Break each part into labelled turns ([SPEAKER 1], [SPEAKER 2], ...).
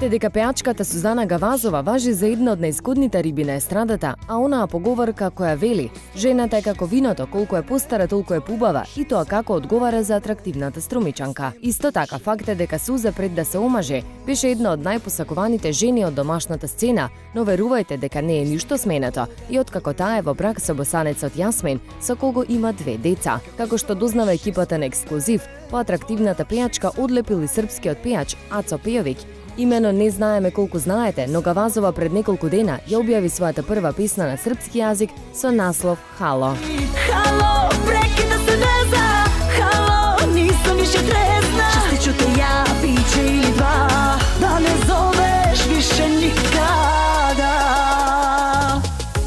[SPEAKER 1] Знаете дека пејачката Сузана Гавазова важи за една од најзгодните риби на естрадата, а онаа поговорка која вели: жената е како виното, колку е постара толку е побава, и тоа како одговара за атрактивната струмичанка. Исто така факт е дека Суза пред да се омаже беше една од најпосакуваните жени од домашната сцена, но верувајте дека не е ништо сменето и откако таа е во брак со босанецот Јасмин, со кого има 2 деца. Како што дознава екипата на Ексклузив, по атрактивната пејачка одлепил и српскиот пејач Ацо Пејовиќ. Имено не знаеме колку знаете, но Гавазова пред неколку дена ја објави својата прва песна на српски јазик со наслов Хало.
[SPEAKER 2] Хало, прекида се веза, хало, нисам више трезна. Частичу те ја, пиче или два, да не зовеш више никада.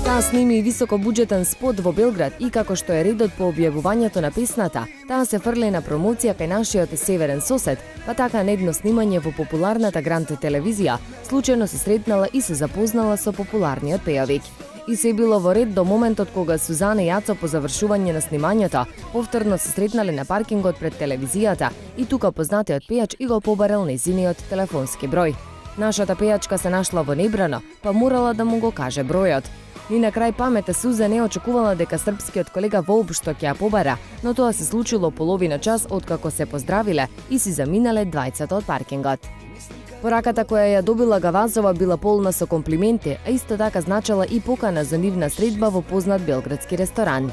[SPEAKER 1] Таа сними и високобуџетен спот во Белград и како што е редот по објавувањето на песната, таа се фрле на промоција кај нашиот северен сосед, па така на едно снимање во популарната Грант телевизија, случајно се сретнала и се запознала со популарниот пејовик. И се било во ред до моментот кога Сузана и Ацо по завршување на снимањето повторно се сретнале на паркингот пред телевизијата и тука познатиот пејач и го побарал нејзиниот телефонски број. Нашата пејачка се нашла во небрано, па морала да му го каже бројот. Ни на крај памета Суза не очекувала дека српскиот колега воопшто ќе ја побара, но тоа се случило половина час откако се поздравиле и си заминале двајцата од паркингот. Пораката која ја добила Гавазова била полна со комплименти, а исто така значала и покана за нивна средба во познат белградски ресторан.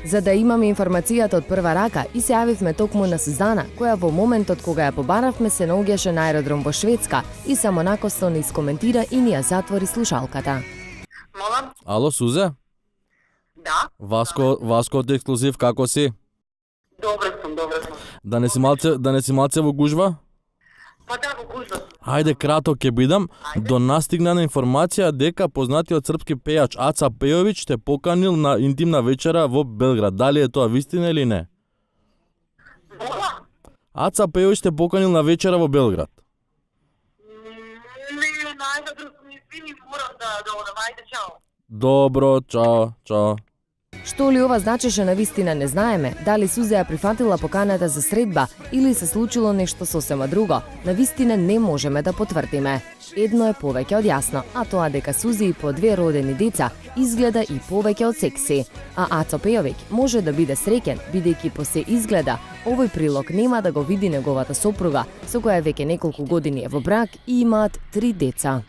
[SPEAKER 1] За да имаме информацијата од прва рака, и се јавивме токму на Сузана, која во моментот кога ја побаравме се наоѓаше на аеродром во Шведска и само накосно ни искоментира и ни ја затвори слушалката.
[SPEAKER 3] Молам?
[SPEAKER 4] Ало, Сузе?
[SPEAKER 3] Да?
[SPEAKER 4] Васко од Ексклузив, како си?
[SPEAKER 3] Добро сум.
[SPEAKER 4] Да не си малце во гужва?
[SPEAKER 3] Па да, во гужва сум.
[SPEAKER 4] Ајде, кратко ќе бидам. До нас стигна на информација дека познатиот српски пејач Аца Пејовиќ те поканил на интимна вечера во Белград. Дали е тоа вистина или не?
[SPEAKER 3] Мола?
[SPEAKER 4] Аца Пејовиќ те поканил на вечера во Белград.
[SPEAKER 3] Не, најдобро сум, извини, морам да одам. Ајде, чао.
[SPEAKER 4] Добро, чао.
[SPEAKER 1] Што ли ова значеше на вистина не знаеме, дали Суза ја прифатила поканата за средба или се случило нешто сосема друго, на вистина не можеме да потврдиме. Едно е повеќе од јасно, а тоа дека Сузи и по 2 родени деца изгледа и повеќе од секси. А Ацо Пејовиќ може да биде среќен, бидејќи по се изгледа, овој прилог нема да го види неговата сопруга, со која веќе неколку години е во брак и имаат 3 деца.